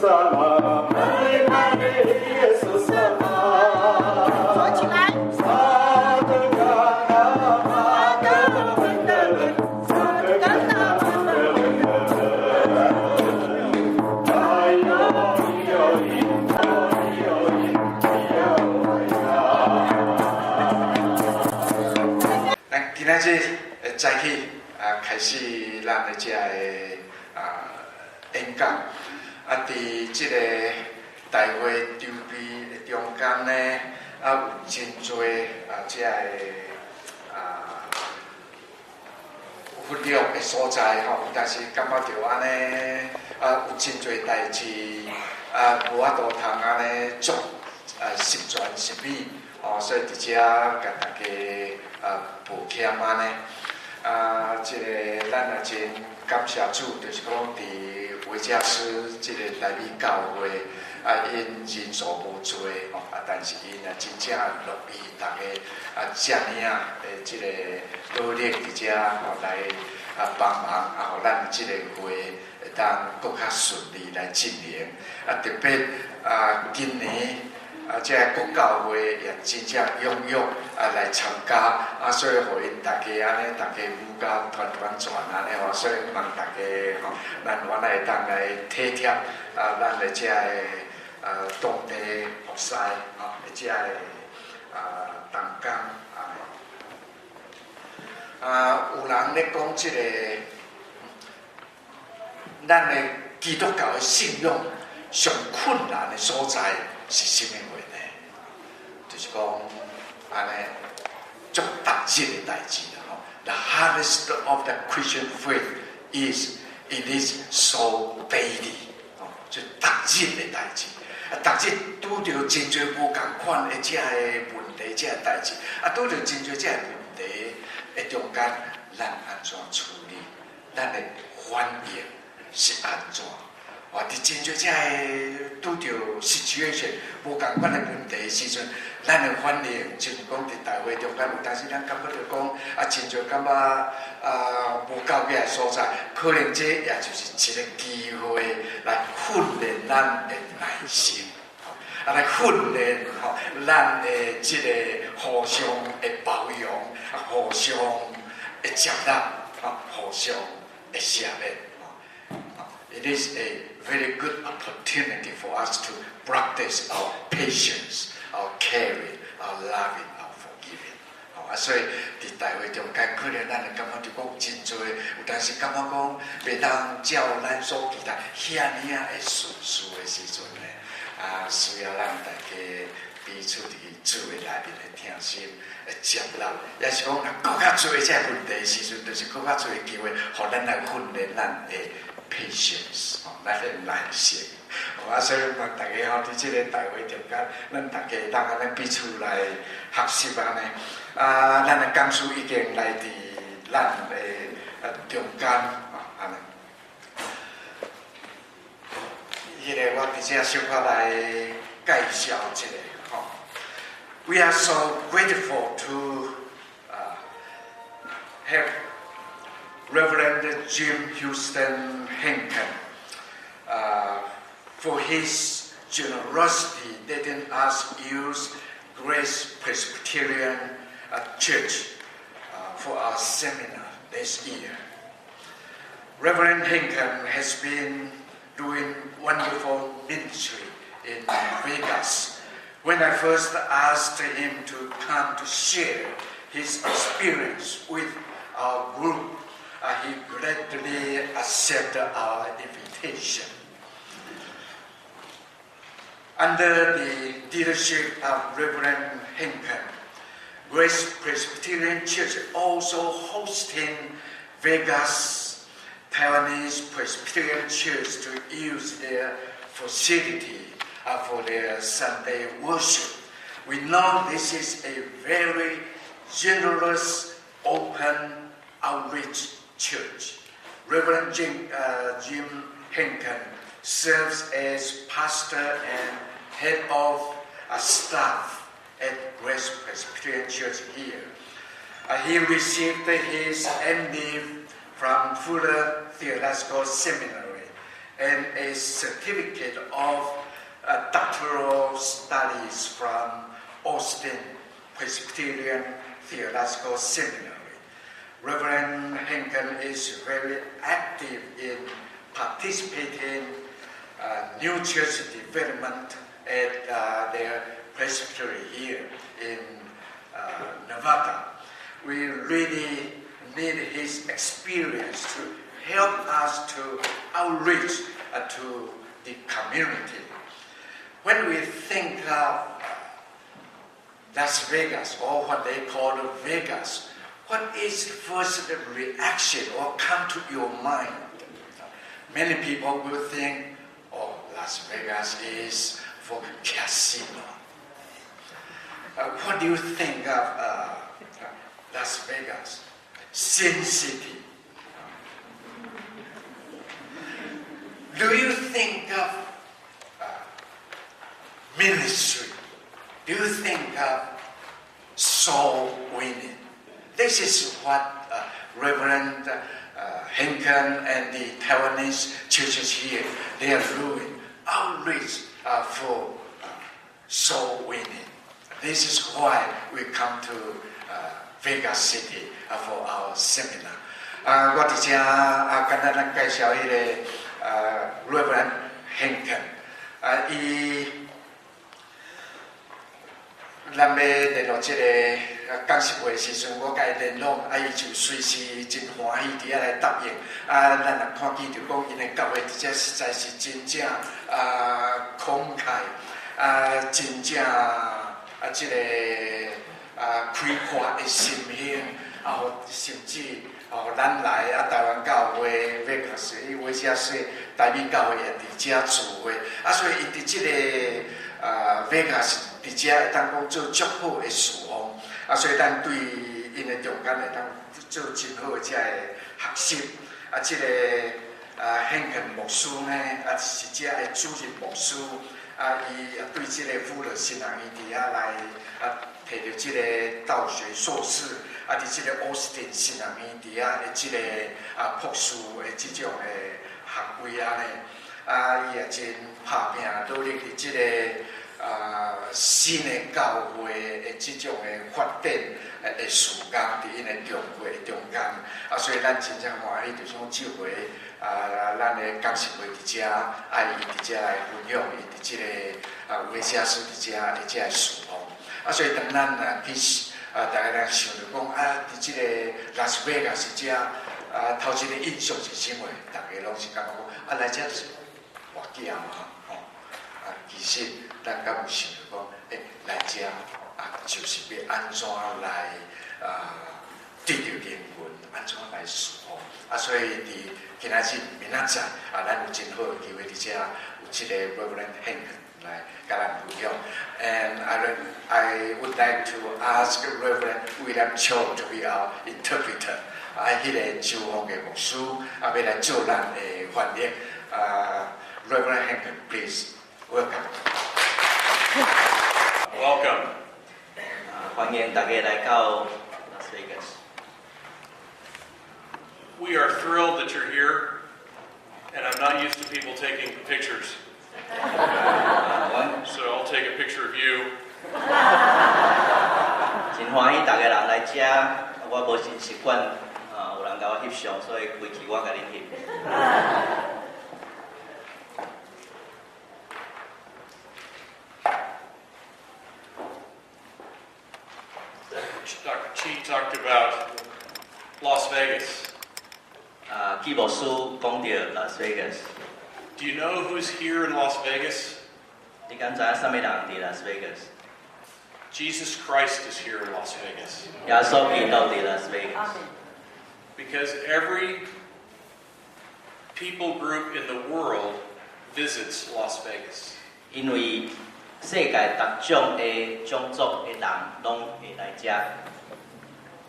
起来。今仔日早起开始咱的这个演讲伫这个大会筹备的中间呢，有真多这个忽略的所在吼，但是感觉到安尼有真多代志无法度通安尼做十全十美所以伫遮甲大家抱歉安尼。这个咱也真感谢主，就是讲伫维加斯这个台美教会因人数无多但是因真正乐意大家遮尔的这个努力伫遮来帮忙互咱这个会会当更较顺利来进行特别今年。这个国教会也真正踊跃来参加所以互因大家安尼，大家舞到团转安尼所以望大家咱原来会当来体贴咱的这个当地牧师这个同工有人咧讲这个咱的基督教的信仰上困难的所在是啥物话呢？就是讲安尼足踏实的代志啦。The hardest of the Christian faith is it is so daily， 就踏实的代志。踏实拄着真侪无共款的这个问题，这个代志拄着真侪这个问题的中间，咱安怎处理？咱的反应是安怎？伫真侪这个拄着 situation 无共款的问题的时阵，咱的反应就是讲伫大会中间有当时咱感觉着讲真侪感觉无够格的所在，可能这也就是一个机会来训练咱的耐心，来训练咱的这个互相的包容，互相的接纳，互相的适应。It is a very good opportunity for us to practice our patience, our caring, our loving, our forgiving. 所以伫大会中间，可能咱会感觉就讲真多，有当时感觉讲袂当照咱所期待遐尔的顺序的时阵呢，需要咱大家彼此伫主的内面的听心、接纳，也是讲更较多这问题的时阵，就是更较多机会，互咱来训练咱的。patience， 咱的耐心，所以望大家伫这个大会中间，咱大家当安尼彼此来学习安尼。咱的讲师已经来伫咱的中间安尼。我伫这小可来介绍一下We are so grateful to have Reverend Jim Houston Hencken for his generosity letting us use Grace Presbyterian Church for our seminar this year. Reverend Hencken has been doing wonderful ministry in Vegas. When I first asked him to come to share his experience with our group, he gladly accepted our invitation. Under the leadership of Reverend Hencken, Grace Presbyterian Church also hosting Vegas Taiwanese Presbyterian Church to use their facility for their Sunday worship. We know this is a very generous, open outreach church. Reverend Jim Hencken serves as pastor and head of staff at Grace Presbyterian Church here. He received his MD from Fuller Theological Seminary and a certificate of doctoral studies from Austin Presbyterian Theological Seminary. Reverend Hencken is very active in participating new church development at their presbytery here in Nevada. We really need his experience to help us to outreach to the community. When we think of Las Vegas, or what they call Vegas, what is the first reaction or come to your mind? Many people will think, oh, Las Vegas is for casino. What do you think of Las Vegas? Sin City. Do you think of ministry? Do you think of soul winning? This is what Reverend Hencken and the Taiwanese churches here, they are doing outreach for soul winning. This is why we come to Vegas City for our seminar. 我伫遮简单咱介绍迄个Reverend Hencken，伊咱要联络即个讲习会时阵，我甲伊联络，伊就随时真欢喜伫遐来答应。咱若看见就讲因的教会伫遮实在是真正慷慨，真正即个开阔的心胸，甚至咱来台湾教会Vegas，伊为遮说台美教会也伫遮聚会，所以因伫即个Vegas。伫遮会当讲做足好的事奉，所以咱对因的中间会当做真好的遮个学习。即个Hencken牧师呢，是遮的主任牧师，伊对即个富勒新人伊伫遐来摕到即个道学硕士，伫即个Austin新人伊伫遐的即个博士的即种的学位安尼，伊也真拍拼努力伫即个。新的教会的这种的发展的时间，伫因的中会中间，所以咱真正欢喜，就是讲这回咱的讲习会伫遮，伊伫遮来分享，伊伫这个维加斯伫遮的遮事奉，所以当咱去大家来想着讲伫这个拉斯维加斯遮，头一个印象是啥货？大家拢是感觉讲来遮就是活囝嘛。其实咱敢有想着讲，来遮就是要安怎来得到灵魂，安怎来侍奉。所以伫今仔日明仔载咱有真好的机会伫遮有即个 Reverend Hencken 来甲咱分享。And I would like to ask Reverend William Cho to be our interpreter。迄个周宏毅牧师要来做咱的翻译。Reverend Hencken, please. Welcome. Welcome. 欢迎大家来到 Las Vegas. We are thrilled that you're here, and I'm not used to people taking pictures. So I'll take a picture of you. 真欢喜大家人来遮，我无真习惯有人甲我翕相，所以规矩我甲恁翕。Dr. Chi talked about Las Vegas. 季牧师讲到 Las Vegas。 Do you know who's here in Las Vegas? 你敢知影啥物人伫 Las Vegas？ Jesus Christ is here in Las Vegas. 耶稣基督伫 Las Vegas。 Because every people group in the world visits Las Vegas. 因为世界各种的种族的人拢会来遮。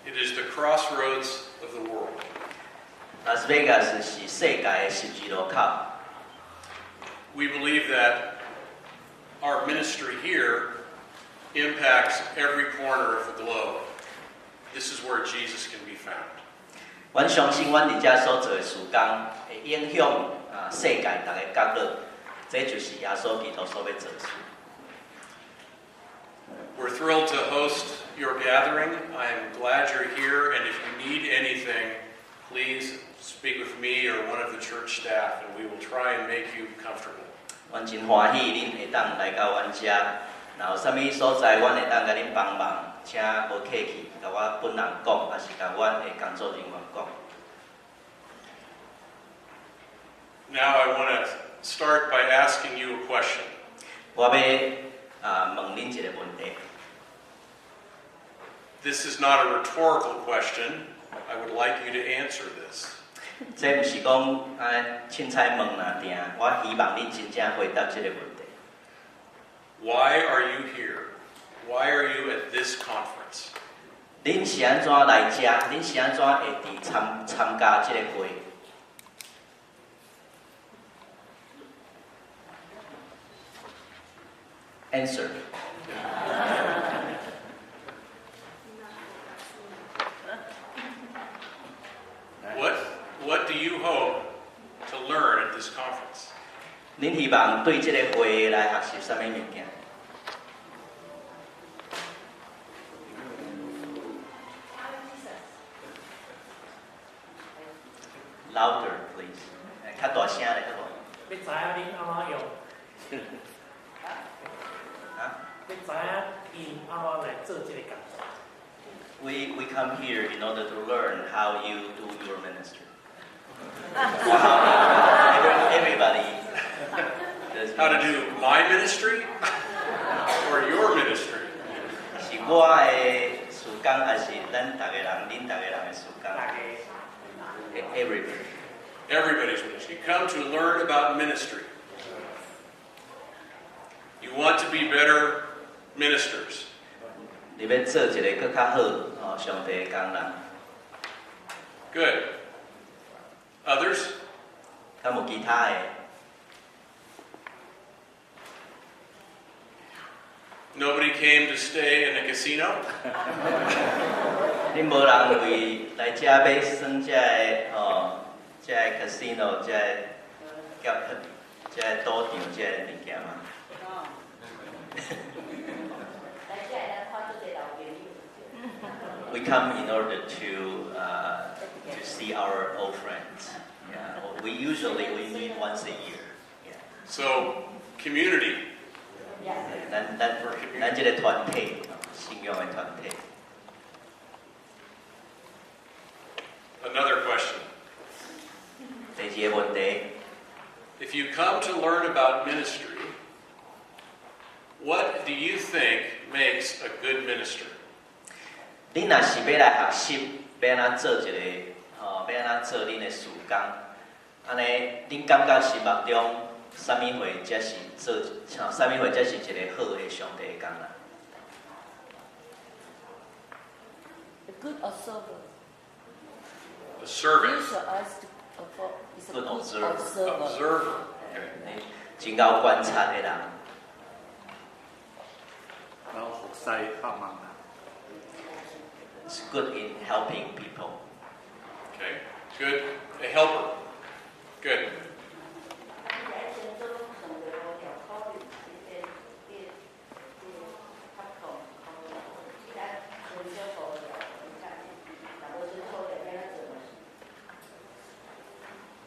It is the crossroads of the world. Las Vegas 是世界的十字路口。 We believe that our ministry here impacts every corner of the globe. This is where Jesus can be found. 阮相信，阮伫遮所做的事工会影响世界大个角落，这就是耶稣基督所要做事。We're thrilled to host your gathering. I'm glad you're here, and if you need anything, please speak with me or one of the church staff, and we will try and make you comfortable. 阮真欢喜恁会当来到阮遮，若有啥物所在，阮会当甲恁帮忙，请无客气，甲我本人讲，还是甲阮的工作人员讲。Now I want to start by asking you a question. 我要问恁一个问题。This is not a rhetorical question. I would like you to answer this. 这毋是讲凊彩问哪定，我希望恁真正回答这个问题。Why are you here? Why are you at this conference? 恁是安怎来遮？恁是安怎会伫参加这个会 ？Answer. What do you hope to learn at this conference? 恁希望对这个会来学习啥物物件 ？Louder, please. 较大声咧，较大。你知影恁安怎用？你知影因安怎来做这个工作？ We come here in order to learn how you do your ministry. Everybody. How to do my ministry or your ministry? 是我的事工，还是咱大家人、恁大家人的事工？大家 Everybody. Everybody's ministry. You come to learn about ministry. You want to be better ministers. 你要做一个更较好上帝的工人。 Good. Others? 敢有其他的？ Nobody came to stay in a casino? 恁无人为来遮要耍遮个 casino 遮赌场遮物件吗？ We come in order to see our old friends. Yeah. We meet once a year. Yeah. So, community. 咱这个团体，信仰的团体。 Another question. 第二个问题， If you come to learn about ministry, what do you think makes a good minister? 你若是要来学习，要安怎做一个，要安怎做恁的事工，安尼，恁感觉心目中啥物会才是做，啥物会才是一个好的上帝的工人？ A good observer. A servant. Use your eyes to observe. Is a Good good observer. observer. Observer. 真够观察的人。 然后服侍帮忙啦。 It's good in helping people. Okay. Good. A helper. Good.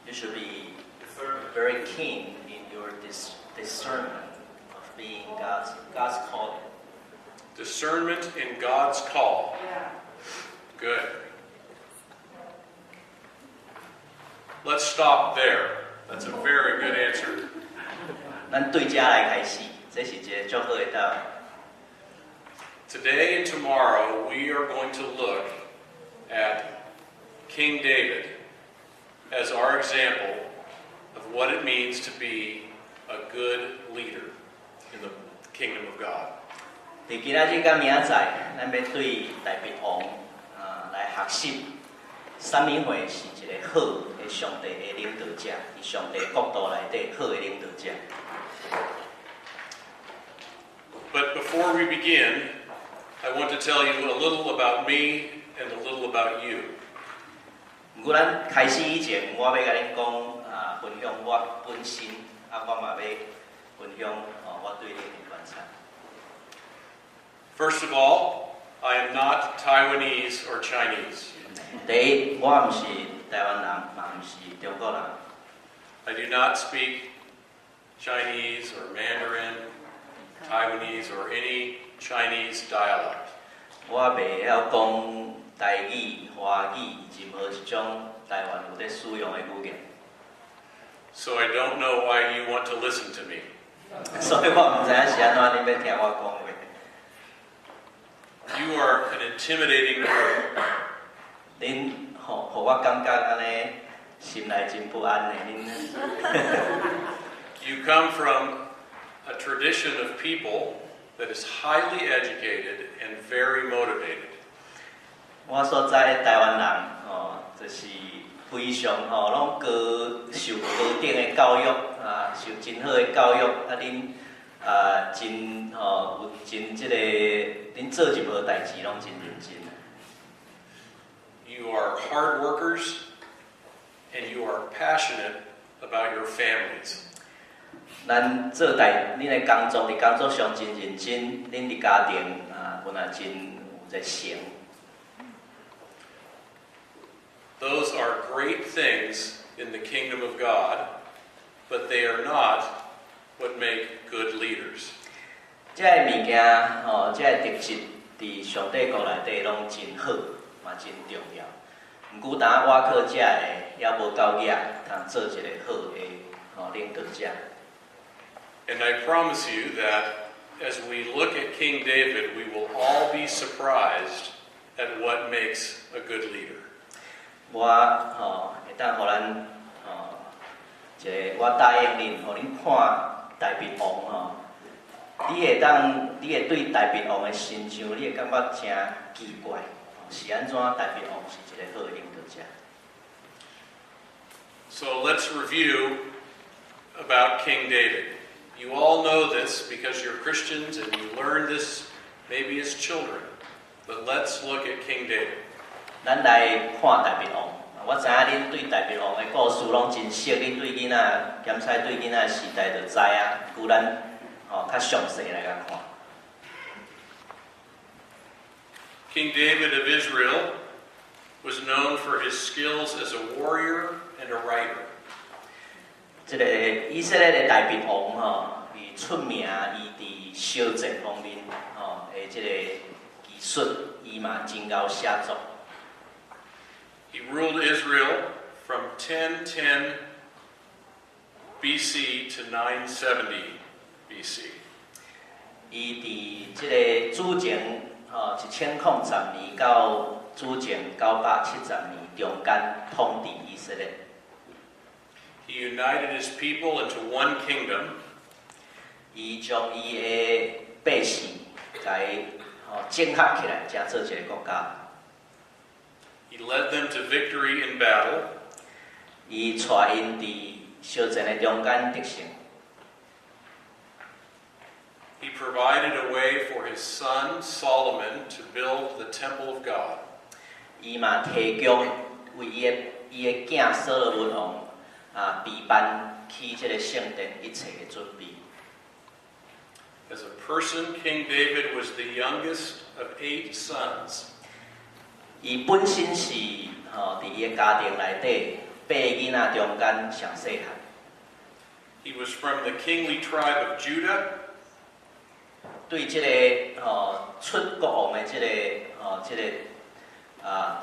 You should be very keen in your discernment of being God's calling. Discernment in God's call. Good. Let's stop there. That's a very good answer. 咱对家来开始，这是一个足好的答案。 Today and tomorrow, we are going to look at King David as our example of what it means to be a good leader in the kingdom of God. 伫今仔日甲明仔载，咱要对大卫王来学习，啥物会是一个好的上帝的领导者，伫上帝国度内底好的领导者。 But before we begin, I want to tell you a little about me and a little about you. 不过咱开始以前，我要甲恁讲分享我本身，我嘛要分享我对恁的观察。First of all, I am not Taiwanese or Chinese. 第一，我唔是台湾人，嘛唔是中国人。I do not speak Chinese or Mandarin, Taiwanese, or any Chinese dialect. 我袂晓讲台语、华语，以及无一种台湾有咧使用的语言。So I don't know why you want to listen to me. 所以我唔知影是安怎你要听我讲话。You are an intimidating group. 恁互我感觉安尼心内真不安的。You come from a tradition of people that is highly educated and very motivated. 我所在台湾人就是非常拢受高等的教育受真好的教育恁真有真恁做任何代志拢真认真。You are hard workers and you are passionate about your families. 咱做恁的工作，伫工作上真认真，恁伫家庭本来真有在成。Those are great things in the kingdom of God, but they are not what make good leaders. 这个物件这个特质伫上帝国内底拢真好，嘛真重要。毋过，当我靠这个也无够野，通做一个好的领导者。And I promise you that as we look at King David, we will all be surprised at what makes a good leader. 我会当互咱我答应恁，互恁看大鼻王你会对大鼻王的形象，你会感觉真奇怪，是安怎大鼻王是一个好的领导者？ So let's review about King David. You all know this because you're Christians and you learned this maybe as children. But let's look at King David. 咱来看大鼻王。我知影恁对大鼻王的故事拢真熟，恁对囡仔检采对囡仔时代就知啊。不过咱较详细来甲看。King David of Israel was known for his skills as a warrior and a writer. 这个以色列的大鼻王伊出名，伊伫小战方面的这个技术，伊嘛真够写作。He ruled Israel from 1010 BC to 970 BC. 伊伫这个主前1010年到主前970年中间统治以色列。He united his people into one kingdom. 伊将伊的百姓甲伊整合起来，才做一个国家。He led them to victory in battle. 伊带因伫小战的中间得胜。He provided a way for his son Solomon to build the temple of God. 伊嘛提供为伊的囝所罗门王备办起这个圣殿一切的准备。As a person, King David was the youngest of 8 sons. 伊本身是伫伊的家庭内底8个囡仔中间上细汉。He was from the kingly tribe of Judah. 对这个出国王的这个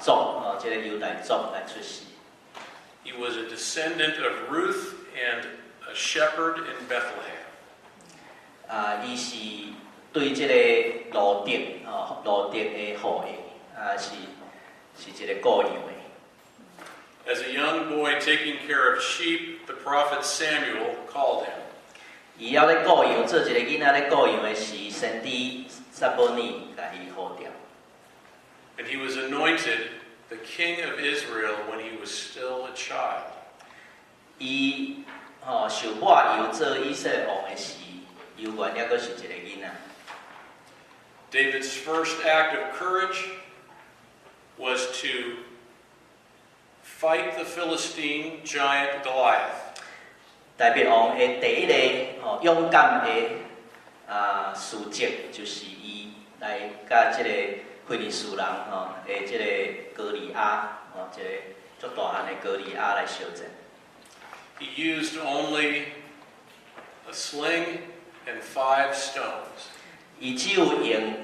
族这个犹大族来出世。He was a descendant of Ruth and a shepherd in Bethlehem. 伊是对这个路德的后裔是一个雇羊的。As a young boy taking care of sheep, the prophet Samuel called him. 伊还咧雇羊，做一个囡仔咧雇羊的时，先知撒母耳甲伊呼召。And he was anointed the king of Israel when he was still a child. 伊受抹油做以色列王的时，犹原还阁是一个囡仔。David's first act of courage was to fight the Philistine giant Goliath. 大卫王的第一个勇敢的事迹，就是伊来甲即个非利士人的即个歌利亚一个足大汉的歌利亚来相战。He used only a sling and 5 stones. 伊只有用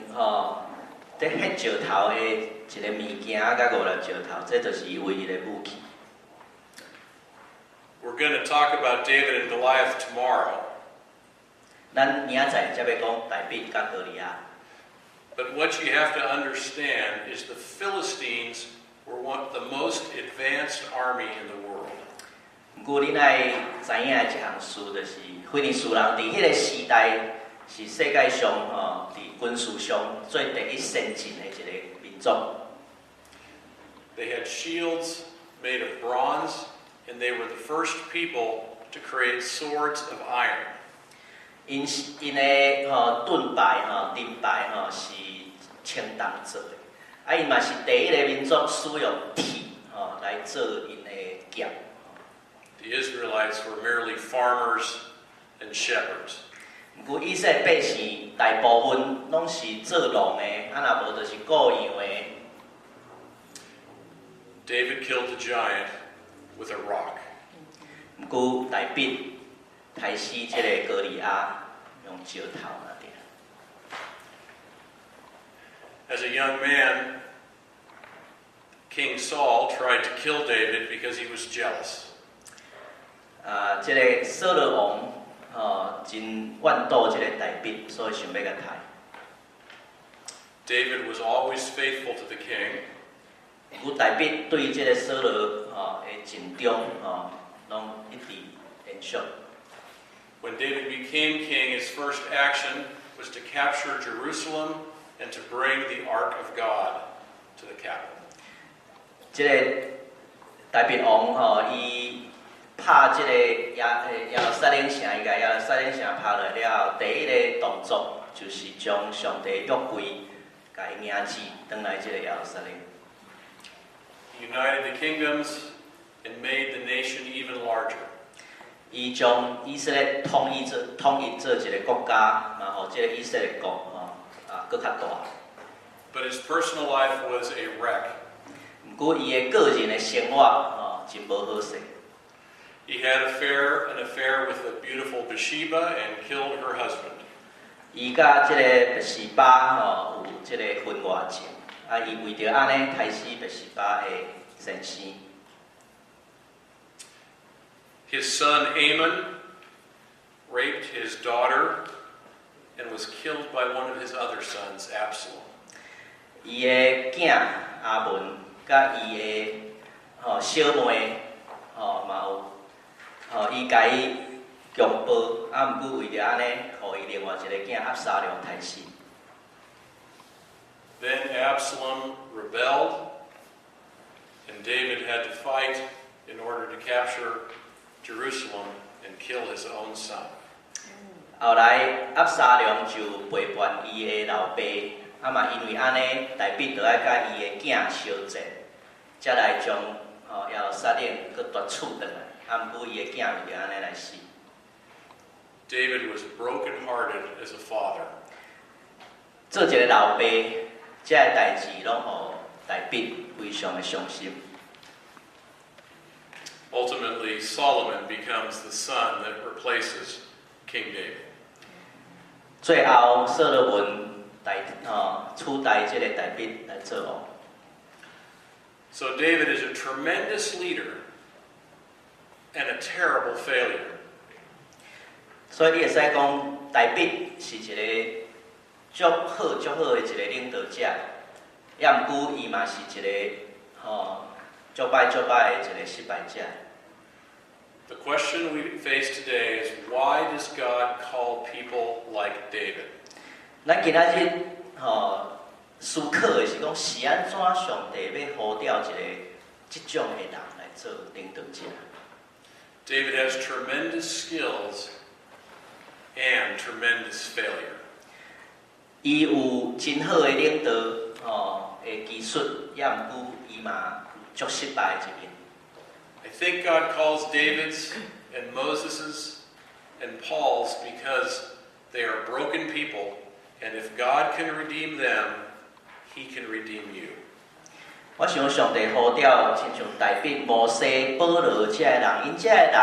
在迄石头的一个物件甲5粒石头，这就是伊唯一的武器。We're going to talk about David and Goliath tomorrow. 咱明仔载才要讲大卫甲歌利亚。But what you have to understand is the Philistines were the most advanced army in the world. 不过恁爱知影的一项事，就是非利士人伫迄个时代是世界上伫军事上最第一先进的一个民族。They had shields made of bronze, and they were the first people to create swords of iron. 因的盾牌盾牌是青铜做的，因嘛是第一个民族使用铁来做因的剑。The Israelites were merely farmers and shepherds. 不过以色列百姓大部分拢是做农的，若无就是雇羊的。David killed the giant with a rock. 不过大卫杀死这个歌利亚用石头那点。As a young man, King Saul tried to kill David because he was jealous. 这个扫罗王真怨妒这个大卫，所以想要甲杀。David was always faithful to the king. 不过大卫对这个扫罗的尽忠拢一直延续。When David became king, his first action was to capture Jerusalem and to bring the Ark of God to the capital. 这个大卫王伊拍这个耶路撒冷城，伊甲耶路撒冷城拍落了后，第一个动作就是将上帝约柜甲伊名字转来这个耶路撒冷。He united the kingdoms and made the nation even larger. 伊将以色列统一做一个国家，然后这个以色列国搁较大。But his personal life was a wreck. 不过伊的个人的生活真无好势。He had an affair with the beautiful Bathsheba and killed her husband. 伊甲这个拔示巴有这个婚外情，伊为着安尼杀死拔示巴的先生。His son Amon raped his daughter and was killed by one of his other sons, Absalom. 伊的囝阿文甲伊的小妹嘛有伊甲伊强暴，毋过为着安尼，互伊另外一个囝押沙龙杀死。Then Absalom rebelled, and David had to fight in order to capture Jerusalem and kill his own son. 后来押沙龙就背叛伊的老爸，嘛因为安尼，大卫就爱甲伊的囝相战，才来将耶路撒冷搁夺取回来。毋过伊的囝为着安尼来死。David was broken-hearted as a father. 做一个老爸，这个代志拢互大卫非常的伤心。Ultimately, Solomon becomes the son that replaces King David. 最后，所罗门取代这个大卫来做王。So David is a tremendous leader and a terrible failure. 所以你会使讲，大卫是一个足好的一个领导者，也毋过伊嘛是一个足歹的一个失败者。The question we face today is, why does God call people like David? 咱今仔日思考的是讲，是安怎上帝要呼召一个即种的人来做领导者？ David has tremendous skills and tremendous failure. 伊有真好的领导的技术，也毋过伊嘛足失败的一面。I think God calls David's and Moses's and Paul's because they are broken people, and if God can redeem them, He can redeem you. 我想上帝呼召，亲像代表摩西、保罗这些人，因这些人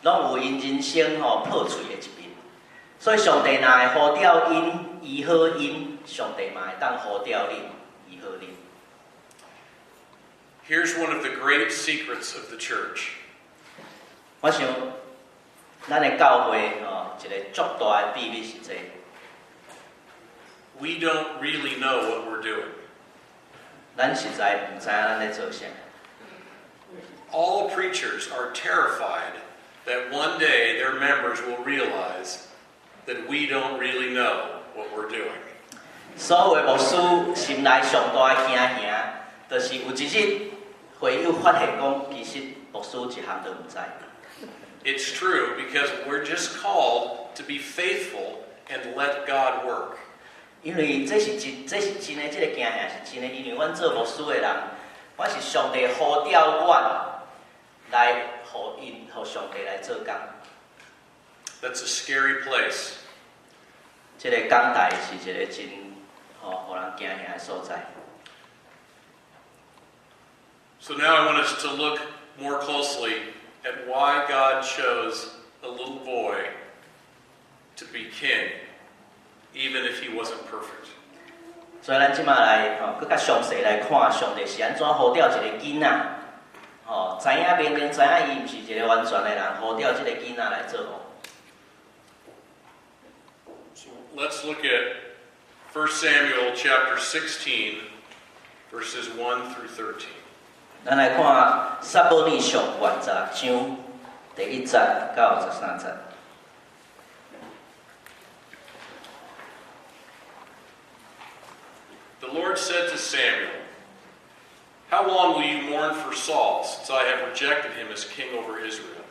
拢有因人生破碎的一面，所以上帝若会呼召因医好因，上帝嘛会当呼召恁医好恁。Here's one of the great secrets of the church. 我想，咱的教会一个足大的秘密是这。We don't really know what we're doing. 咱实在唔知影咱在做啥。All preachers are terrified that one day their members will realize that we don't really know what we're doing. 所有的牧师心内上大的惊吓，就是有一日会有发现讲，其实牧师一项都唔知。It's true because we're just called to be faithful and let God work. 因为这是真的，这个惊吓是真的，因为阮做牧师的人，我是上帝呼召阮来互上帝来做工。That's a scary place. 这个工台是一个真互人惊吓的所在。So now I want us to look more closely at why God chose a little boy to be king, even if he wasn't perfect. 所以咱即马来更较详细来看上帝是安怎呼召一个囡仔，知影明明知影伊毋是一个完全的人，呼召这个囡仔来做王。So let's look at 1 Samuel chapter 16, verses 1 through 13. 咱来看撒母耳上原章第1节到13节。The Lord said to Samuel, "How long will you mourn for Saul, since I have rejected him as king over Israel?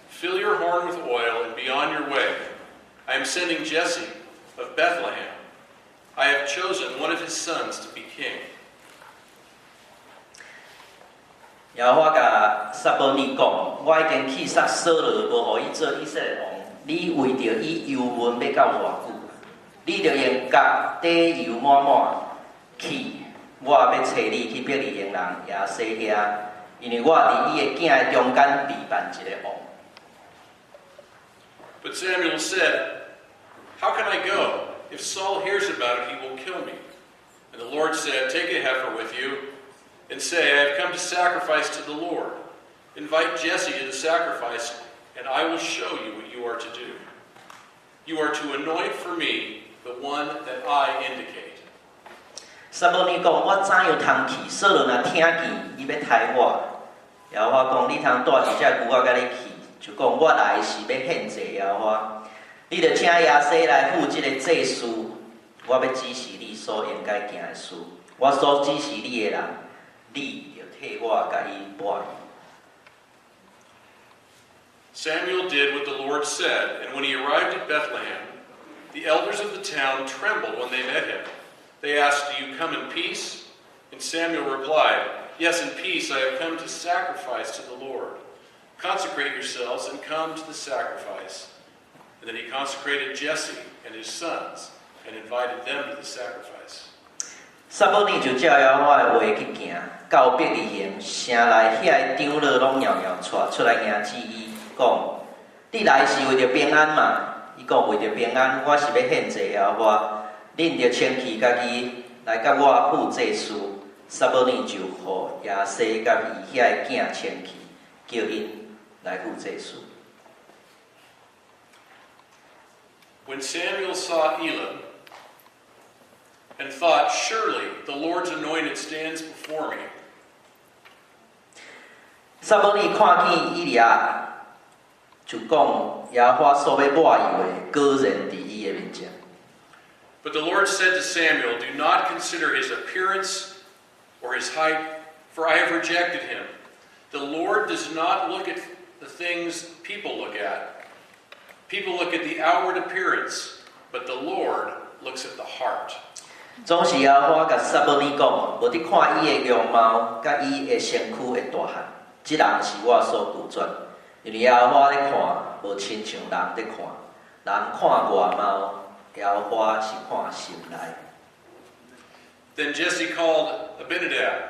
Fill your horn with oil and be on your way. I am sending Jesse of Bethlehem. I have chosen one of his sons to be king." 耶和华甲撒母耳讲：我已经气杀扫罗，无互伊做以色列王。你为着伊忧闷要到偌久？你着用角底油满满去，我要找你去伯利恒人耶西遐，因为我伫伊的囝的中间备办一个王。But Samuel said, "How can I go? If Saul hears about it, he will kill me." And the Lord said, "Take a heifer with you, and say, I have come to sacrifice to the Lord. Invite Jesse to the sacrifice, and I will show you what you are to do. You are to anoint for me the one that I indicate." 撒母耳讲：我怎样通去？扫罗若听见伊要杀我，耶和华讲：你通带一只牛仔甲你去，就讲我来是要献祭耶和华。你着请耶西来负这个祭司，我要指示你所应该行的事。我所指示你的人，你着替我甲伊拜。Samuel did what the Lord said, and when he arrived at Bethlehem, the elders of the town trembled when they met him. They asked, "Do you come in peace?" And Samuel replied, "Yes, in peace. I have come to sacrifice to the Lord. Consecrate yourselves and come to the sacrifice." And then he consecrated Jesse and his sons and invited them to the sacrifice. 撒母耳就照耶和华的话去行，到伯利恒城内遐个长老拢袅袅带出来迎接伊，讲：你来是为着平安嘛？伊讲为着平安，我是要献祭耶和华，恁着前去家己来甲我负祭司。撒母耳就互耶西甲伊遐个囝前去，叫因来负祭司。When Samuel saw Elam and thought, "Surely the Lord's anointed stands before me," 撒母耳看见以利亚，就讲耶和华所要抹油的果然伫伊的面前。 But the Lord said to Samuel, "Do not consider his appearance or his height, for I have rejected him. The Lord does not look at the things people look at. People look at the outward appearance, but the Lord looks at the heart." 总是耶和华甲撒母耳讲，无伫看伊的容貌，甲伊的身躯的大汉，即人是我所拒绝。因为耶和华咧看，无亲像人咧看，人看外貌，耶和华是看心内。Then Jesse called Abinadab,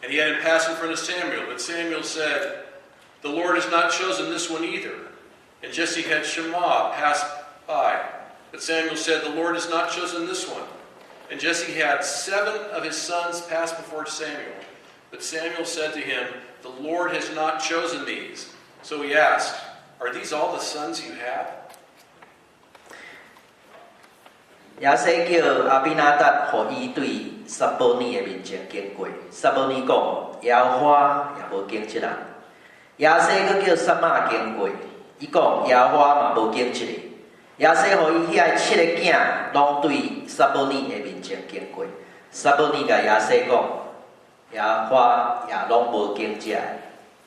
and he had him pass in front of Samuel. But Samuel said, "The Lord has not chosen this one either." And Jesse had Shammah pass by. But Samuel said, "The Lord has not chosen this one." And Jesse had 7 of his sons pass before Samuel. But Samuel said to him, "The Lord has not chosen these." So he asked, "Are these all the sons you have?" 耶西叫阿比拿达，互伊对撒母耳的面前经过。撒母耳讲：耶和华也无拣一人。耶西佫叫撒玛经过，伊讲：耶和华嘛无拣一个。耶西互伊遐7个囝，拢对撒母耳的面前经过。撒母耳甲耶西讲：耶和华也拢无拣这个。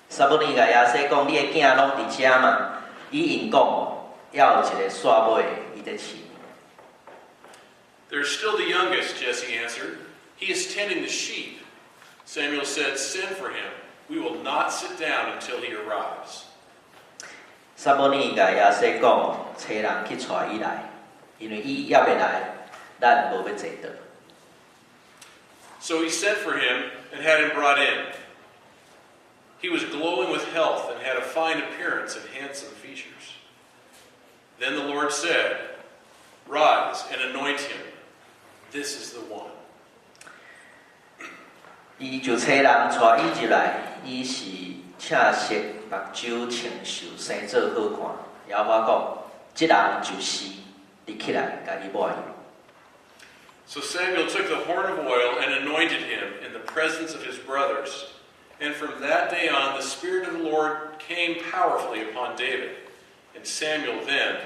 撒母耳甲耶西讲：你的囝拢伫遮嘛？伊应讲：要有一个煞尾，伊在饲。"They're still the youngest," Jesse answered. "He is tending the sheep." Samuel said, "Send for him. We will not sit down until he arrives." 撒母耳甲耶西讲：找人去带伊来，因为伊还袂来，咱无要坐倒。So he sent for him and had him brought in. He was glowing with health and had a fine appearance and handsome features. Then the Lord said, "Rise and anoint him. This is the one." 伊就找人带伊入来，伊是赤色目睭清秀，生做好看。耶和华讲：这人就是，你起来，甲伊抹油。So Samuel took the horn of oil and anointed him in the presence of his brothers. And from that day on, the Spirit of the Lord came powerfully upon David. And Samuel then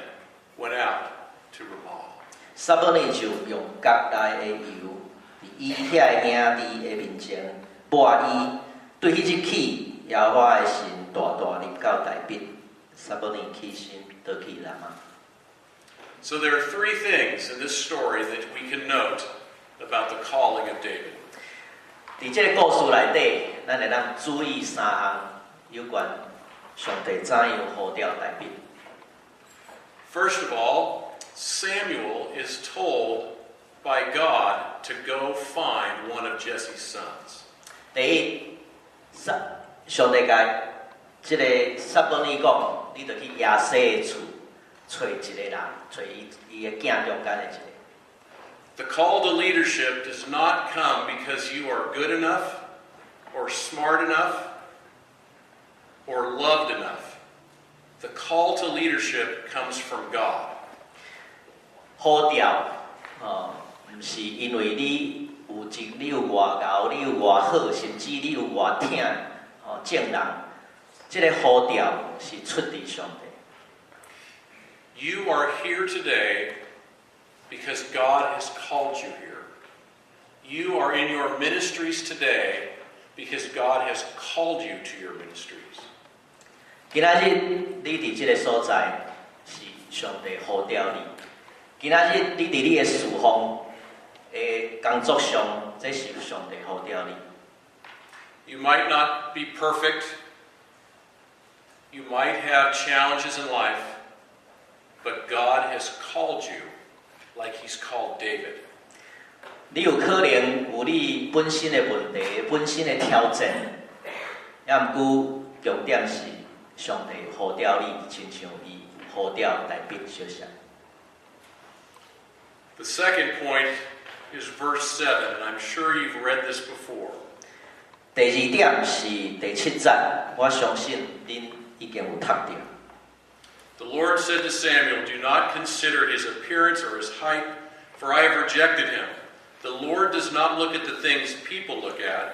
went out to Ramah. 撒母耳就用角内的油，伫伊遐个兄弟的面前抹伊。对迄日起，耶和华的神大大临到台北。撒母耳起身倒去拉玛。So there are 3 things in this story that we can note about the calling of David. 伫这个故事内底，咱会当注意3项有关上帝怎样呼召台北。First of all, Samuel is told by God to go find one of Jesse's sons. 第一，上帝甲这个撒母耳讲，你着去耶西的厝找一个人，找伊的囝中间的一个。The call to leadership does not come because you are good enough, or smart enough, or loved enough. The call to leadership comes from God. 呼召，唔是因为你有偌高，你有偌好，甚至你有偌挺，正人。这个呼召是出自上帝。You are here today because God has called you here. You are in your ministries today because God has called you to your ministries. 今仔日你伫这个所在，是上帝呼召你。今仔日你伫你的侍奉的工作上，这是上帝呼召你。You might not be perfect. You might have challenges in life, but God has called you like He's called David. 你有可能有你本身的问题、本身的挑战，也毋过重点是上帝呼召你，亲像伊呼召台北小小。The second point is verse 7, and I'm sure you've read this before. 第2点是第7节，我相信恁已经有读到。The Lord said to Samuel, "Do not consider his appearance or his height, for I have rejected him. The Lord does not look at the things people look at.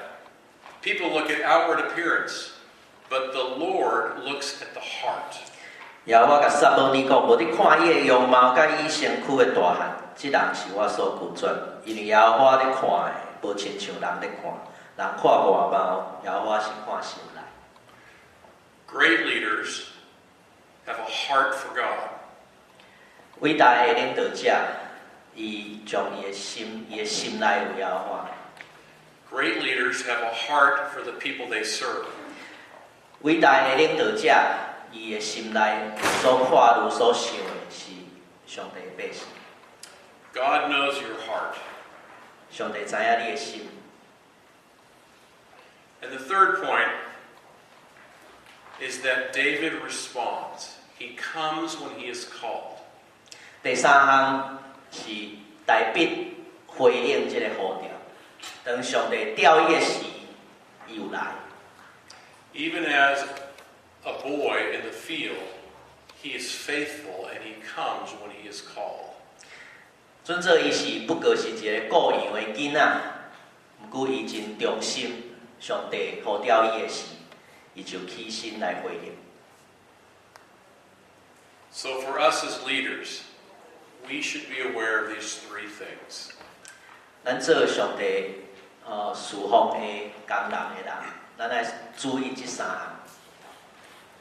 People look at outward appearance, but the Lord looks at the heart." 耶和华甲撒母耳讲：无你看伊的容貌，甲伊身躯的大汉，这人是我所拒绝，因为耶和华咧看的，无亲像人咧看。人看外貌，耶和华是看心内。Great leaders have a heart for God. 伟大的领导者，伊将伊的心内有耶和华。Great leaders have a heart for the people they serve. 伟大的领导者，伊的心内所看如所想的是上帝的百姓。God knows your heart. 上帝知影你的心。And the third point is that David responds. He comes when he is called. 第三项是大必回应这个呼召，当上帝调伊的时，伊有来。Even as a boy in the field, he is faithful and he comes when he is called. 准做伊是不过是一个雇养的囡仔，不过伊真忠心，上帝呼召伊的时，伊就起身来回应。So for us as leaders, we should be aware of these three things. 咱做上帝侍奉的工人的人，咱来注意这三项。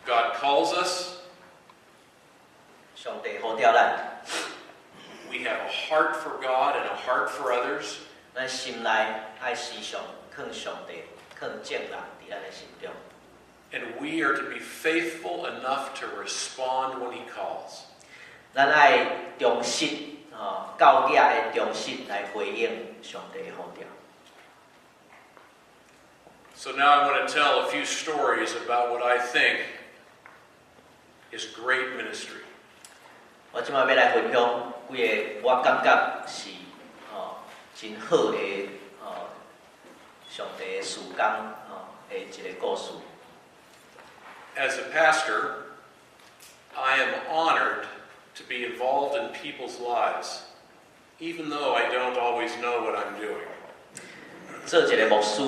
God calls us. 上帝呼召咱， We have a heart for God and a heart for others. 咱心内爱时常靠上帝，靠正人伫咱的心中。And we are to be faithful enough to respond when he calls. 咱爱忠实，教nghĩa的忠实来回应上帝的呼召。So now I want to tell a few stories about what I think is great ministry. 我即摆要来分享几个我感觉是真好的上帝的事工的一个故事。As a pastor, I am honored to be involved in people's lives, even though I don't always know what I'm doing. 做一个牧师，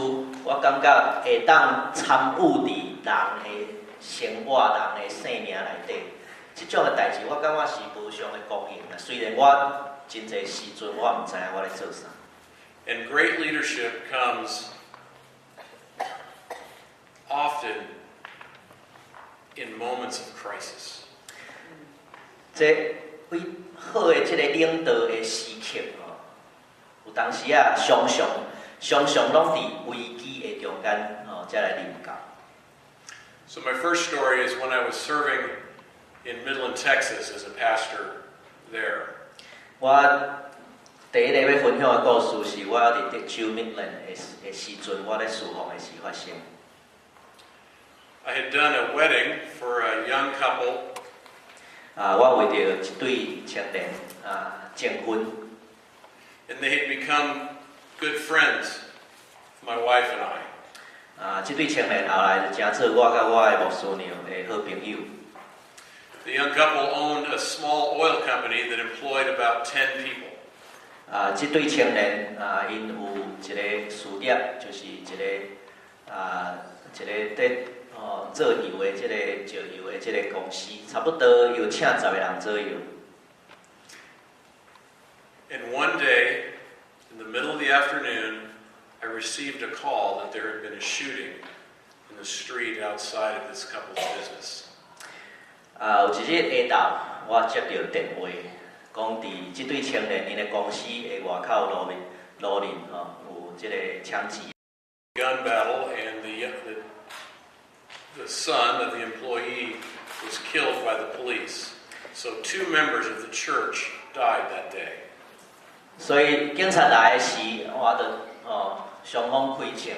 我感觉会当参与伫人的生活、人的生命内底，即种的代志，我感觉是无上的公平啦。虽然我真侪时阵我毋知影我咧做啥。And great leadership comes often in moments of crisis. 这为好的这个领导的时刻有当时啊，常常拢伫危机的中间才来临到。So my first story is when I was serving in Midland, Texas as a pastor there. 我第一个要分享的故事是我伫德州 Midland 的时阵，我咧侍奉的时发生。I had done a wedding for a young couple. 我为着一对青年证婚。And they had become good friends, my wife and I. 这对青年后来就成做我甲我的牧师娘的好朋友。The young couple owned a small oil company that employed about 10 people. 这对青年因有一个事业，就是一个在做油的这个石油的这个公司，差不多有请10个人左右。And one day, in the middle of the afternoon, I received a call that there had been a shooting in the street outside of this couple's business. 有一日下昼，我接到电话，讲伫这对青年因的公司的外口路面有这个枪击。Gun battle, and the son of the employee was killed by the police. So 2 members of the church died that day. 所以警察来的时，我就双方开枪，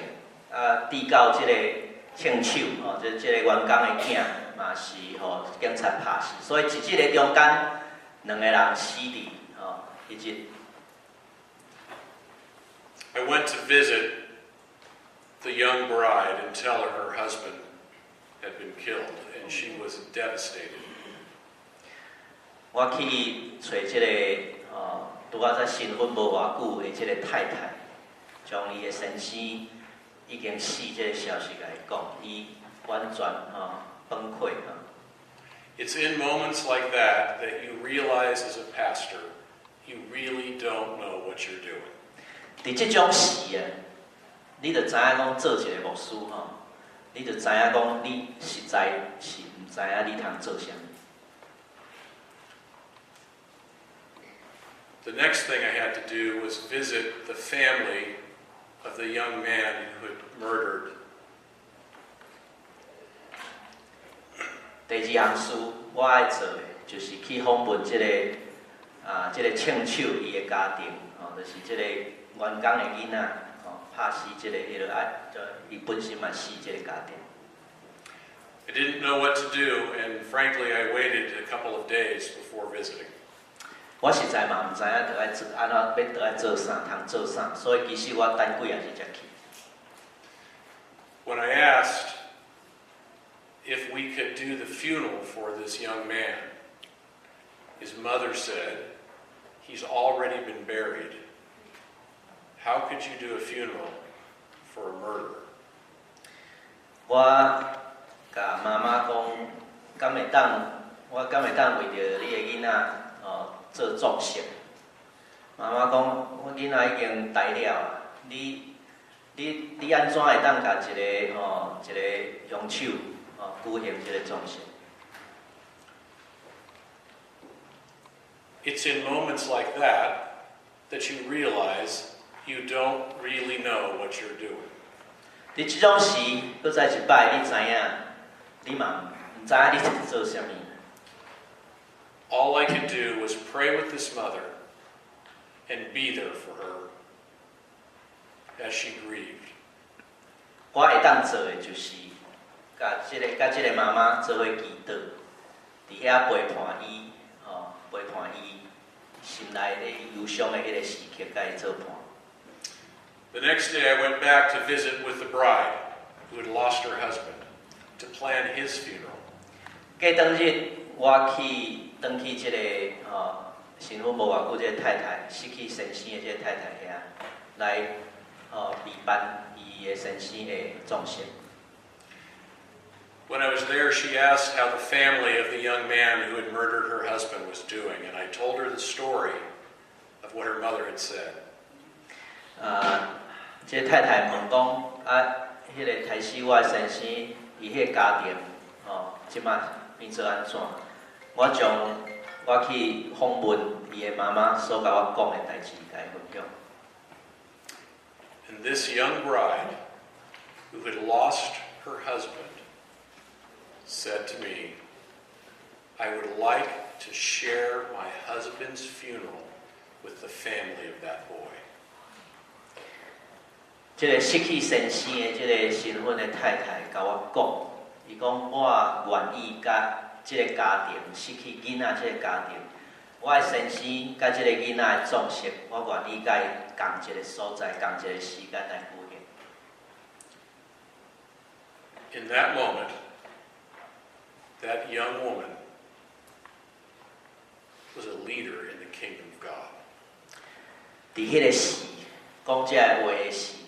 抵到这个枪手这个员工的囝嘛是警察拍死，所以一日中间2个人死伫迄日。I went to visit the young bride and tell her her husband had been killed, and she was devastated. 我去找这个拄仔才新婚无偌久的这个太太，将伊的先生已经死这个消息甲伊讲，伊完全崩溃。It's in moments like that that you realize as a pastor, you really don't know what you're doing. 伫这种时你就知影讲做一个牧师你就知影讲你实在是毋知影你通做啥。The next thing I had to do was visit the family of the young man who had murdered. 第第二项事我爱做的，就是去访问这个枪手伊的家庭，就是这个员工的囡仔，拍死这个伊本身嘛死这个家庭。I didn't know what to do, and frankly, I waited a couple of days before visiting. 我实在嘛唔知影要安怎要做啥，通做啥，所以其实我等几日才去。When I asked if we could do the funeral for this young man, his mother said, "He's already been buried. How could you do a funeral for a murderer?" 我甲妈妈讲，我敢会当为着你的囡仔做葬式？妈妈讲，我囡仔已经大了，你安怎会当甲一个凶手举行这个葬式？ It's in moments like that that you realize you don't really know what you're doing. 伫即种时，搁再一摆，你知影，你嘛唔知影你是做啥物。All I could do was pray with this mother and be there for her as she grieved. 我会当做的就是，甲即个妈妈做伙祈祷，伫遐陪伴伊，陪伴伊心内咧忧伤的迄个时刻，甲伊做伴。 The next day I went back to visit with the bride who had lost her husband to plan his funeral. 过当日，我转去即个新婚无偌久，即个太太失去先生的即个太太遐来备办伊的先生的葬式。 When I was there, she asked how the family of the young man who had murdered her husband was doing, and I told her the story of what her mother had said. 即个太太问讲迄个杀死我的先生，伊迄个家庭即摆变做安怎？我去访问伊的妈妈所甲我讲的代志，甲伊分享。 And this young bride, who had lost her husband, said to me, "I would like to share my husband's funeral with the family of that boy." 即个失去先生的即个新婚的太太甲我讲，伊讲我愿意甲即个家庭失去囡仔即个家庭，我的先生甲即个囡仔的葬式，我愿意甲伊共一个所在、共一个时间来举行。 In that moment, that young woman was a leader in the kingdom of God. 伫迄个时，讲这个话的时，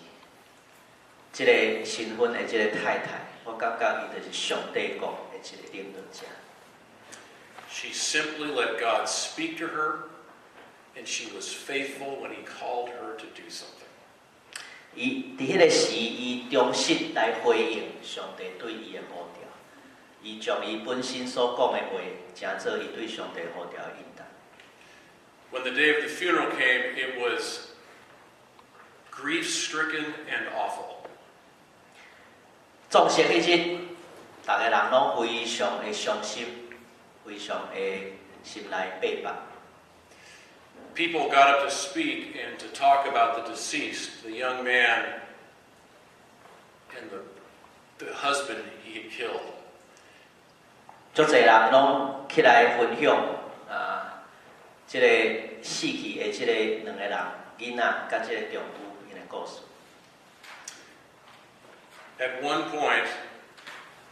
即个新婚的即个太太，我感觉伊就是上帝国的一个领导者。 She simply let God speak to her, and she was faithful when He called her to do something. 伊伫迄个时，伊忠实来回应上帝对伊的呼召，伊将伊本身所讲的话，成做伊对上帝呼召的应答。 When the day of the funeral came, it was grief-stricken and awful. 葬式迄日，逐个人拢非常的伤心，非常的心内悲痛。 People got up to speak and to talk about the deceased, the young man and the husband he had killed. 足侪人拢起来分享即个死去的即个两个人，囡仔甲即个丈夫因的故事。 At one point,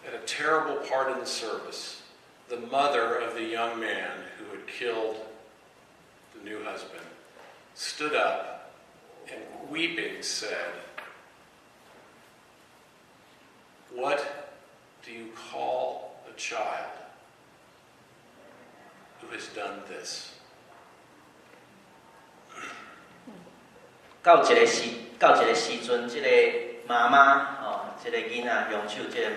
at a terrible part in the service, the mother of the young man who had killed the new husband stood up and weeping said, "What do you call a child who has done this?" 到一个时阵，即个妈妈即个囡仔凶手，即个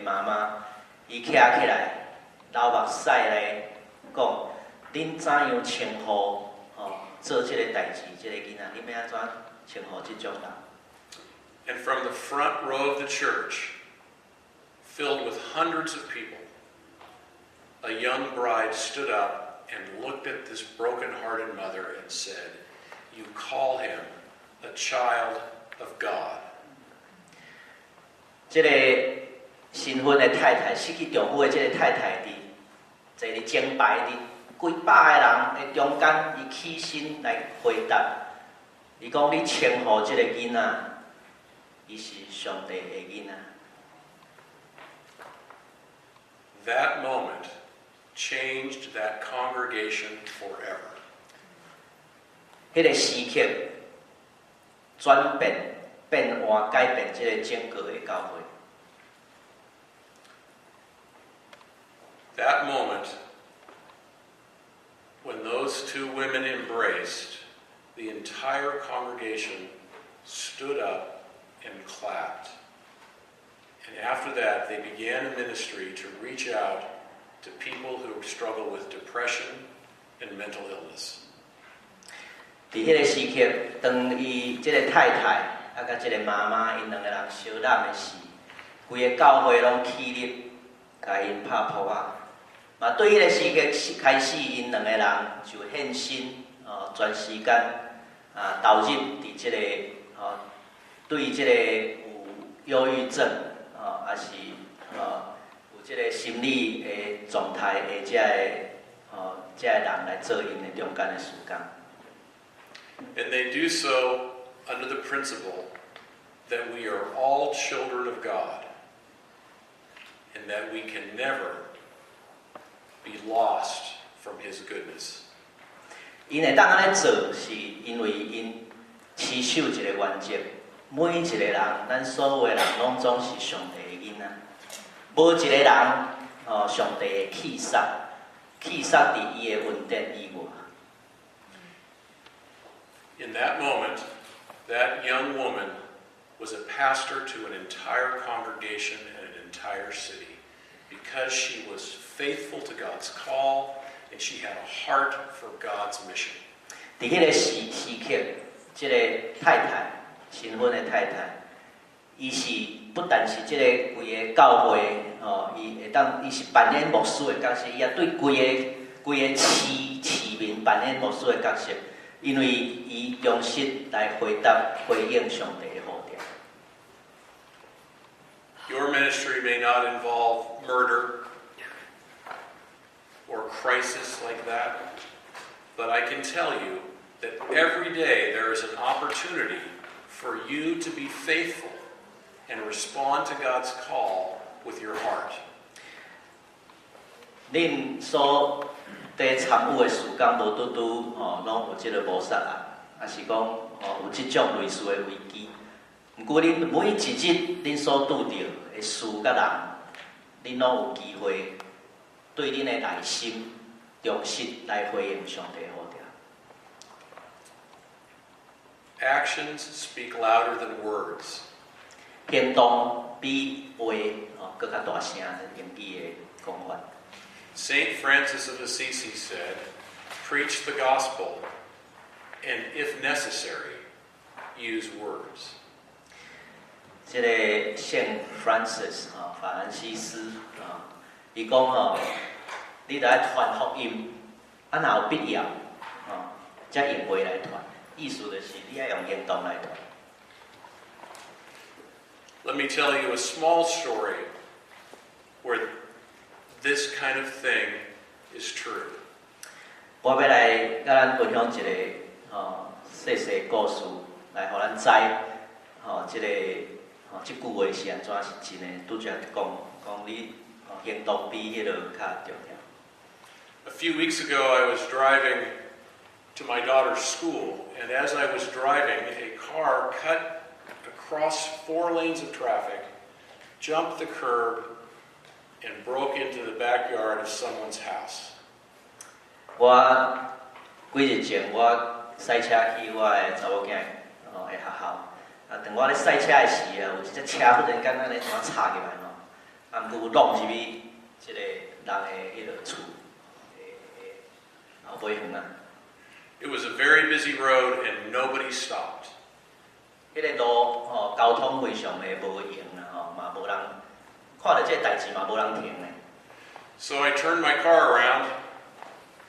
妈妈，伊徛起来，流目屎咧，讲：恁怎样称呼做即个代志？即个囡仔，恁要安怎称呼即种人？ And from the front row of the church, filled with hundreds of people, a young bride stood up and looked at this broken-hearted mother and said, "You call him a child of God." 这个新婚的太太，失去丈夫的这个太太伫一个敬拜伫几百个人的中间，伊起身来回答，伊讲：你称呼这个囡仔，伊是上帝的囡仔。That moment changed that congregation forever. 迄个时刻转变、变化、改变这个整个的教会。That moment, when those two women embraced, the entire congregation stood up and clapped. And after that, they began a ministry to reach out to people who struggle with depression and mental illness. 伫迄个时刻，当伊即个太太甲即个妈妈，因两个人相揽的时，规个教会拢起立，甲因拍扑啊。嘛，对迄个时刻开始，因两个人就献身，全时间投入伫即个对即个有忧郁症，也是有即个心理的状态的遮个人来做因的中间的事工。And they do so under the principle that we are all children of God and that we can never be lost from His goodness. 因会当安尼做，是因为因持守一个原则，每一个人，咱所有的人拢总是上帝的囡仔，无一个人上帝的气煞伫伊的恩典以外。In that moment, that young woman was a pastor to an entire congregation and an entire city because she was faithful to God's call and she had a heart for God's mission. 伫迄个时刻，即个太太，新婚的太太，伊是不但是即个规个教会，伊会当，伊是扮演牧师的角色，伊也对规个市民扮演牧师的角色。因为伊用心来回应上帝的呼召。Your ministry may not involve murder or crisis like that, but I can tell you that every day there is an opportunity for you to be faithful and respond to God's call with your heart. 恁所在参与的事工，无拄拢有即个谋杀案，也是讲有即种类似的危机。毋过恁每一日恁所拄着的事甲人，恁拢有机会对恁的内心忠实来回应上帝的呼召。Actions speak louder than words. 行动比话更较大声的言语的讲法。Saint Francis of Assisi said, "Preach the gospel, and if necessary, use words." 这个圣 Francis 法兰西斯伊讲你著爱传福音，若有必要才用话来传，意思就是你爱用行动来传。Let me tell you a small story where this kind of thing is true. 我要来甲咱分享一个细细故事，来互咱知即个即句话是安怎是真诶。拄则讲你行动比迄落较重要。 A few weeks ago, I was driving to my daughter's school, and as I was driving, a car cut across 4 lanes of traffic, jumped the curb, and broke into the backyard of someone's house. 我几日前我赛车去我的查某囝的学校，当我咧赛车的时有一只车忽然间安尼插入来毋过撞入去即个人的迄落厝后尾园啊。It was a very busy road, and nobody stopped. 迄个路交通非常的无用嘛无人看到这个代志嘛无人停的。So I turned my car around,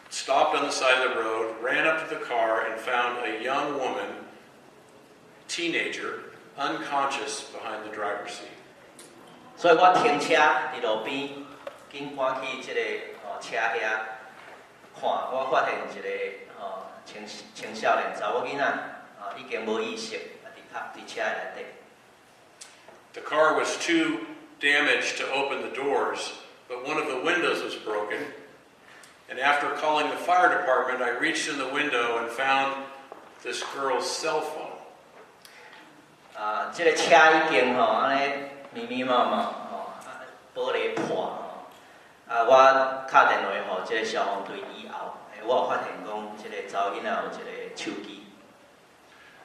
stopped on the side of the road, ran up to the car, and found a young woman, teenager, unconscious behind the driver's seat. 所以我停车伫路边，紧赶去这个车遐看，我发现一个青少年查某囡仔已经无意识，伫车内底。The car was too damaged to open the doors, but one of the windows was broken. And after calling the fire department, I reached in the window and found this girl's cell phone. 这个车已经安尼密密麻麻玻璃破我敲电话予这个消防队以后，我有发现讲这个查某囡仔有一个手机。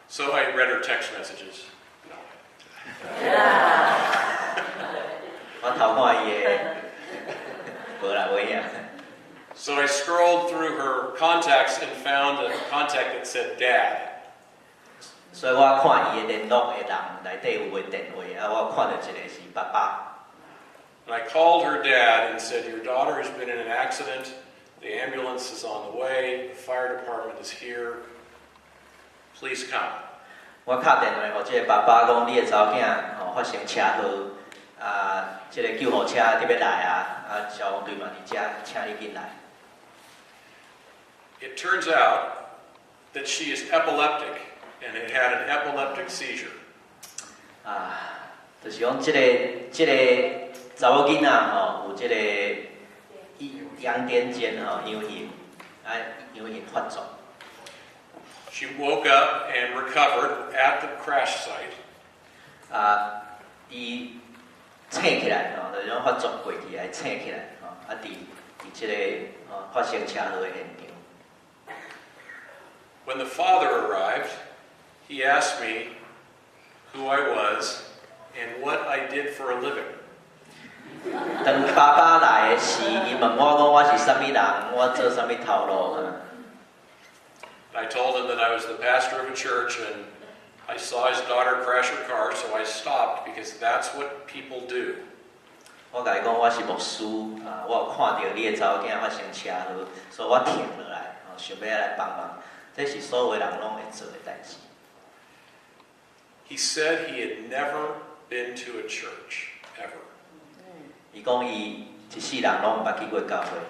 So I read her text messages. 我偷看伊的，无啦无影。So I scrolled through her contacts and found a contact that said Dad. 所以我看伊的联络的人内底有个电话，我看到一个是爸爸。And I called her dad and said, "Your daughter has been in an accident. The ambulance is on the way. The fire department is here. Please come." 我敲电话予这个爸爸讲，你的查某囝发生车祸，这个救护车特别来消防队嘛伫遮，请你进来。It turns out that she is epileptic and had an epileptic seizure. 就是讲这个查某囡仔有这个羊癫痫阳痿，阳痿发作。She woke up and recovered at the crash site. 伊醒起来就是讲发作过去，醒起来伫这个发生车祸的现场。When the father arrived, he asked me who I was and what I did for a living. 当爸爸来的时，伊问我讲我是啥物人，我做啥物头路。I told him that I was the pastor of a church and I saw his daughter crash her car, so I stopped because that's what people do. 我甲伊讲我是牧师，我有看到你的查某囝发生车祸，所以我停落来，想要来帮忙。这是所有人拢会做的代志。He said he had never been to a church, ever. 伊讲伊一世人拢毋捌去过教会。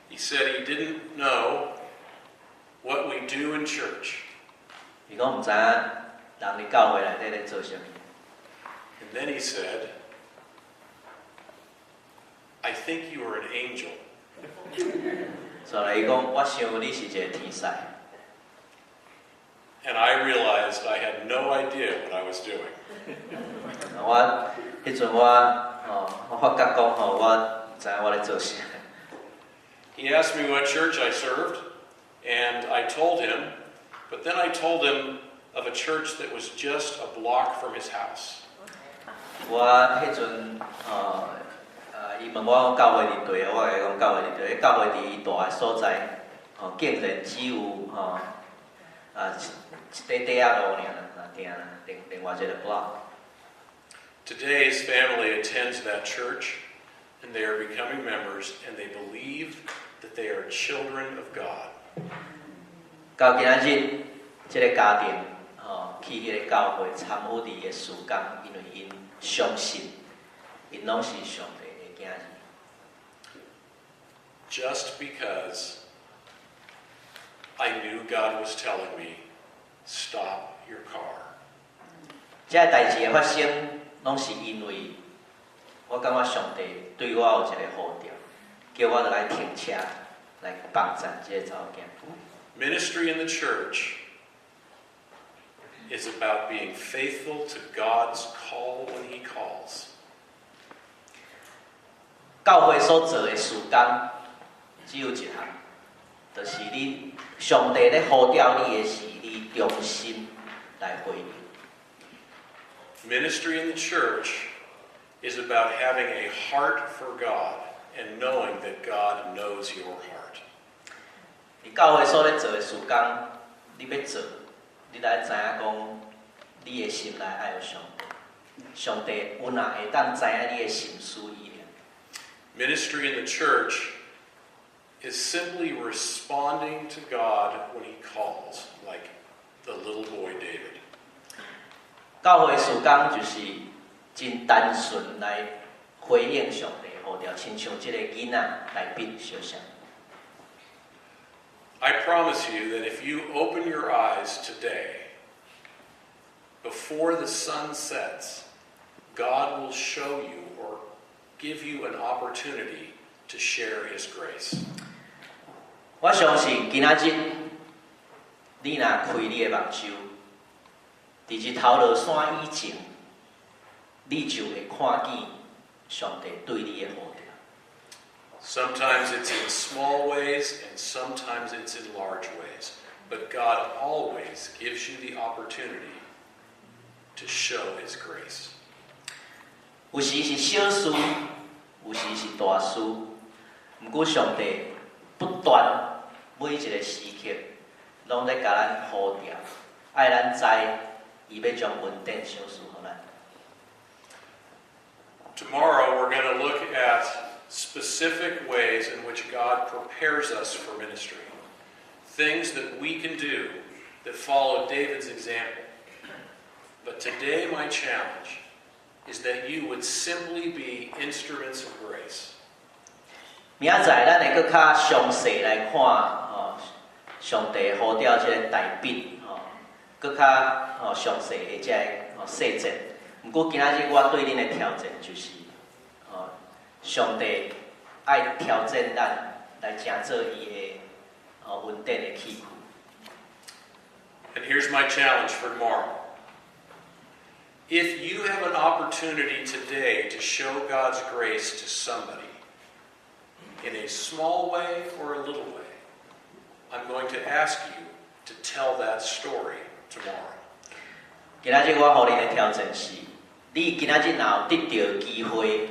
He said he didn't know what we do in church. 伊讲毋知影人伫教会内底咧做啥物。And then he said, "I think you are an angel." 所以伊讲，我想你是一个天使。And I realized I had no idea what I was doing. 我迄阵我发觉讲我毋知影我咧做啥。He asked me what church I served, and I told him, but then I told him of a church that was just a block from his house. 我迄阵伊问我讲教会伫对，我甲伊讲教会伫对，教会伫伊住的所在，竟然只有一块路尔，另外一个 block。Today's family attends that church, and they are becoming members, and they believe that they are children of God. 到今仔日，这个家庭去迄个教会参与伫个事工，因为因相信，因拢是上帝的囝儿。Just because I knew God was telling me, stop your car. 这个代志的发生，拢是因为我感觉上帝对我有一个呼召，叫我来停车来帮助这个查某囝。Ministry in the church is about being faithful to God's call when He calls. 教会所做的事工只有一项，就是你上帝咧呼召你的是你忠心来回应。Ministry in the church is about having a heart for God and knowing that God knows your heart. 你教会所咧做的事工，你要做，你来知影讲，你的心内爱有上帝，上帝有哪会当知影你的心思意念。Ministry in the church is simply responding to God when He calls, like the little boy David. 教会事工就是真单纯来回应上帝呼召，亲像这个囡仔来必相像。I promise you that if you open your eyes today, before the sun sets, God will show you or give you an opportunity to share His grace. 我相信今仔日你若开你的目睭，伫日头落山以前，你就会看见上帝对你的呼召。Sometimes it's in small ways and sometimes it's in large ways. But God always gives you the opportunity to show His grace. 有时是小事，有时是大事，毋过上帝不断每一个时刻，拢在甲咱呼召，爱咱知，伊要将恩典赏赐互咱。Tomorrow we're going to look at specific ways in which God prepares us for ministry. Things that we can do that follow David's example. But today my challenge is that you would simply be instruments of grace. 明仔载咱会搁较详细来看上帝呼召这个大笔搁较详细的这个细节。不过今仔日我对恁的挑战就是上帝爱挑战咱来成做伊的恩典的器具。And here's my challenge for tomorrow. If you have an opportunity today to show God's grace to somebody, in a small way or a little way, I'm going to ask you to tell that story tomorrow. 今仔日我互恁的挑战是，你今仔日若有得到机会，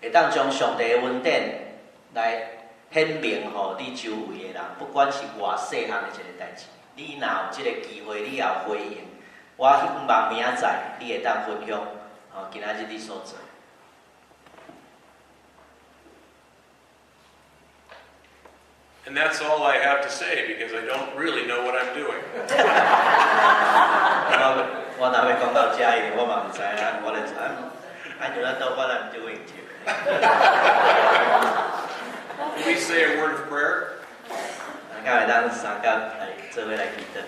会当将上帝的恩典来显明互你周围的人，不管是偌细汉的一个代志，你若有这个机会，你也有回应，我希望明仔载你会当分享今仔日你所做。And that's all I have to say because I don't really know what I'm doing. 我若要讲到这一点，我嘛唔知啊，我就知 I do not know what I'm doing here. Can we say a word of prayer? 咱会当三甲来做伙来祈祷。